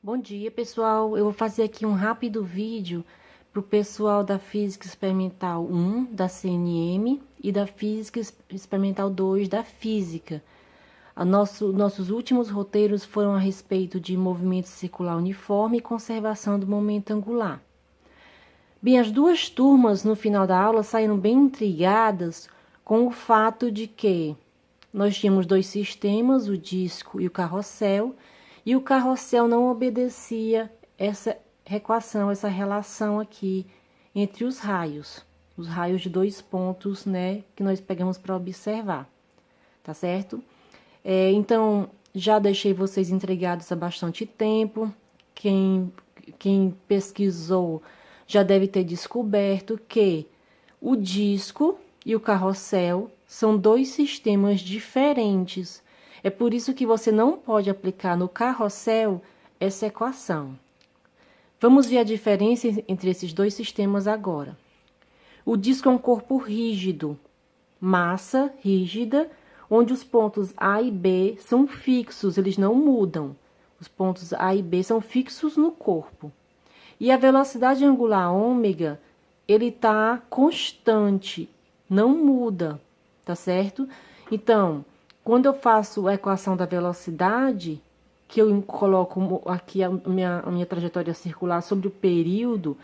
Bom dia, pessoal. Eu vou fazer aqui um rápido vídeo para o pessoal da Física Experimental 1 da CNM e da Física Experimental 2 da Física. Nossos últimos roteiros foram a respeito de movimento circular uniforme e conservação do momento angular. Bem, as duas turmas no final da aula saíram bem intrigadas com o fato de que nós tínhamos dois sistemas, o disco e o carrossel, e o carrossel não obedecia essa equação, essa relação aqui entre os raios de dois pontos, né, que nós pegamos para observar, tá certo? Então, já deixei vocês intrigados há bastante tempo. Quem pesquisou já deve ter descoberto que o disco e o carrossel são dois sistemas diferentes. É por isso que você não pode aplicar no carrossel essa equação. Vamos ver a diferença entre esses dois sistemas agora. O disco é um corpo rígido, massa rígida, onde os pontos A e B são fixos, eles não mudam. Os pontos A e B são fixos no corpo. E a velocidade angular ômega, ele está constante, não muda, tá certo? Então, quando eu faço a equação da velocidade, que eu coloco aqui a minha trajetória circular sobre o período,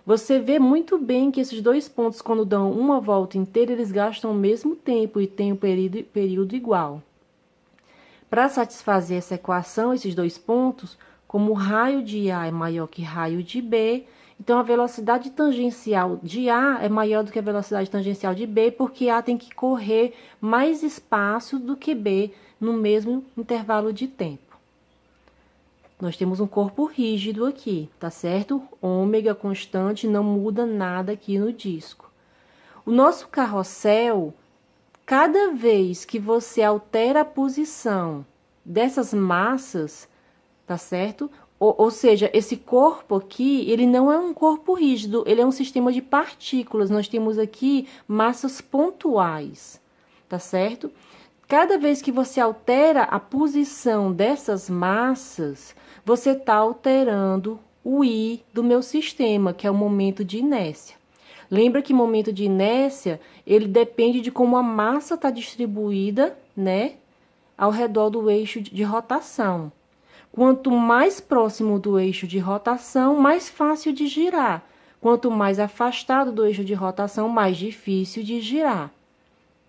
você vê muito bem que esses dois pontos, quando dão uma volta inteira, eles gastam o mesmo tempo e têm o período igual. Para satisfazer essa equação, esses dois pontos, como o raio de A é maior que raio de B, então a velocidade tangencial de A é maior do que a velocidade tangencial de B, porque A tem que correr mais espaço do que B no mesmo intervalo de tempo. Nós temos um corpo rígido aqui, tá certo? Ômega constante, não muda nada aqui no disco. O nosso carrossel, cada vez que você altera a posição dessas massas, tá certo? Ou seja, esse corpo aqui, ele não é um corpo rígido, ele é um sistema de partículas. Nós temos aqui massas pontuais, tá certo? Cada vez que você altera a posição dessas massas, você está alterando o I do meu sistema, que é o momento de inércia. Lembra que momento de inércia, ele depende de como a massa está distribuída, né, ao redor do eixo de rotação. Quanto mais próximo do eixo de rotação, mais fácil de girar. Quanto mais afastado do eixo de rotação, mais difícil de girar.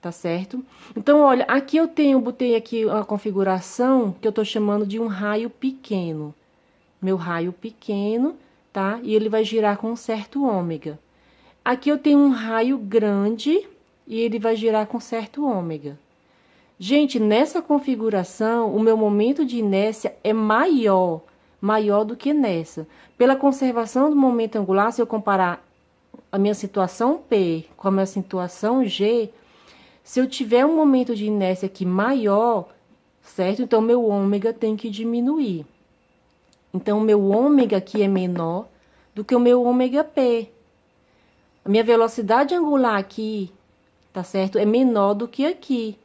Tá certo? Então, olha, aqui botei aqui uma configuração que eu tô chamando de um raio pequeno. Meu raio pequeno, tá? E ele vai girar com um certo ômega. Aqui eu tenho um raio grande e ele vai girar com certo ômega. Gente, nessa configuração, o meu momento de inércia é maior do que nessa. Pela conservação do momento angular, se eu comparar a minha situação P com a minha situação G, se eu tiver um momento de inércia aqui maior, certo? Então, meu ômega tem que diminuir. Então, o meu ômega aqui é menor do que o meu ômega P. A minha velocidade angular aqui, tá certo? É menor do que aqui.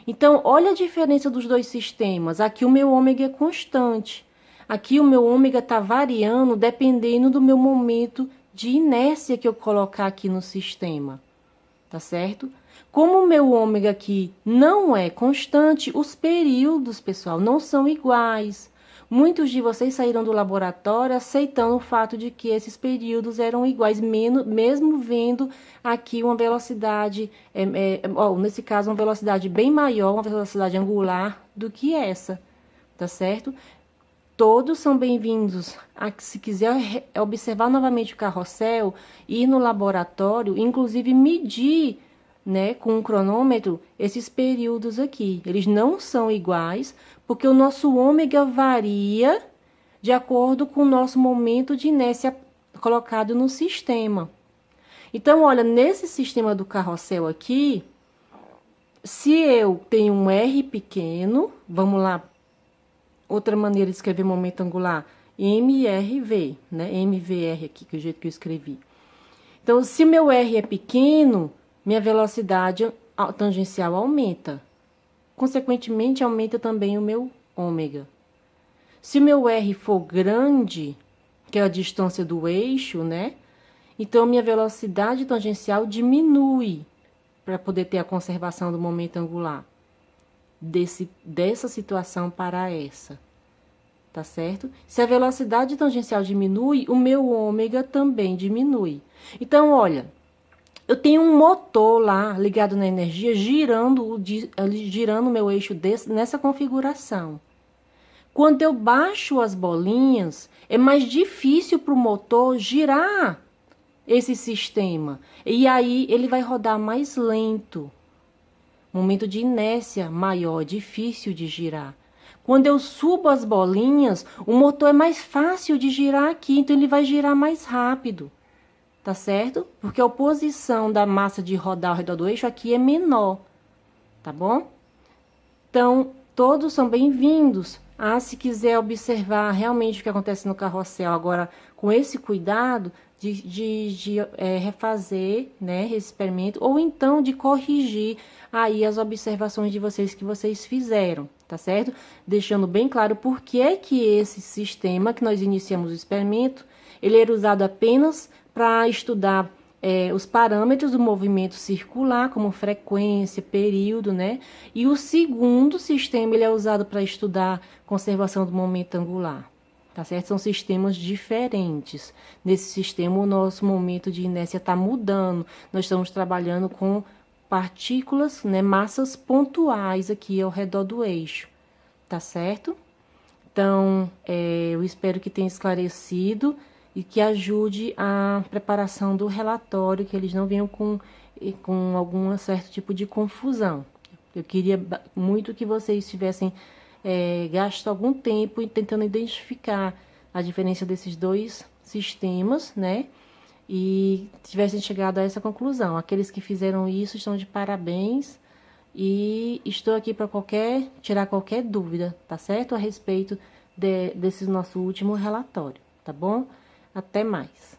Então, olha a diferença dos dois sistemas. Aqui o meu ômega é constante. Aqui o meu ômega está variando dependendo do meu momento de inércia que eu colocar aqui no sistema. Tá certo? Como o meu ômega aqui não é constante, os períodos, pessoal, não são iguais. Muitos de vocês saíram do laboratório aceitando o fato de que esses períodos eram iguais, mesmo vendo aqui uma velocidade, nesse caso, uma velocidade bem maior, uma velocidade angular do que essa, tá certo? Todos são bem-vindos. Se quiser observar novamente o carrossel, ir no laboratório, inclusive medir, né, com um cronômetro, esses períodos aqui. Eles não são iguais, porque o nosso ômega varia de acordo com o nosso momento de inércia colocado no sistema. Então, olha, nesse sistema do carrossel aqui, se eu tenho um R pequeno, vamos lá, outra maneira de escrever momento angular, MRV, né, MVR aqui, que é o jeito que eu escrevi. Então, se o meu R é pequeno, minha velocidade tangencial aumenta. Consequentemente, aumenta também o meu ômega. Se o meu R for grande, que é a distância do eixo, né? Então, minha velocidade tangencial diminui para poder ter a conservação do momento angular dessa situação para essa, tá certo? Se a velocidade tangencial diminui, o meu ômega também diminui. Então, olha, eu tenho um motor lá ligado na energia girando o meu eixo nessa configuração. Quando eu baixo as bolinhas, é mais difícil para o motor girar esse sistema. E aí ele vai rodar mais lento. Momento de inércia maior, difícil de girar. Quando eu subo as bolinhas, o motor é mais fácil de girar aqui, então ele vai girar mais rápido. Tá certo? Porque a oposição da massa de rodar ao redor do eixo aqui é menor. Tá bom? Então, todos são bem-vindos. Se quiser observar realmente o que acontece no carrossel agora, com esse cuidado de refazer, né, esse experimento, ou então de corrigir aí as observações de vocês que vocês fizeram, tá certo? Deixando bem claro por que esse sistema que nós iniciamos o experimento, ele era usado apenas para estudar os parâmetros do movimento circular, como frequência, período, né? E o segundo sistema, ele é usado para estudar conservação do momento angular, tá certo? São sistemas diferentes. Nesse sistema, o nosso momento de inércia está mudando. Nós estamos trabalhando com partículas, né, massas pontuais aqui ao redor do eixo, tá certo? Então, eu espero que tenha esclarecido e que ajude a preparação do relatório, que eles não venham com algum certo tipo de confusão. Eu queria muito que vocês tivessem gasto algum tempo tentando identificar a diferença desses dois sistemas, né? E tivessem chegado a essa conclusão. Aqueles que fizeram isso estão de parabéns e estou aqui para tirar qualquer dúvida, tá certo? A respeito desse nosso último relatório, tá bom? Até mais.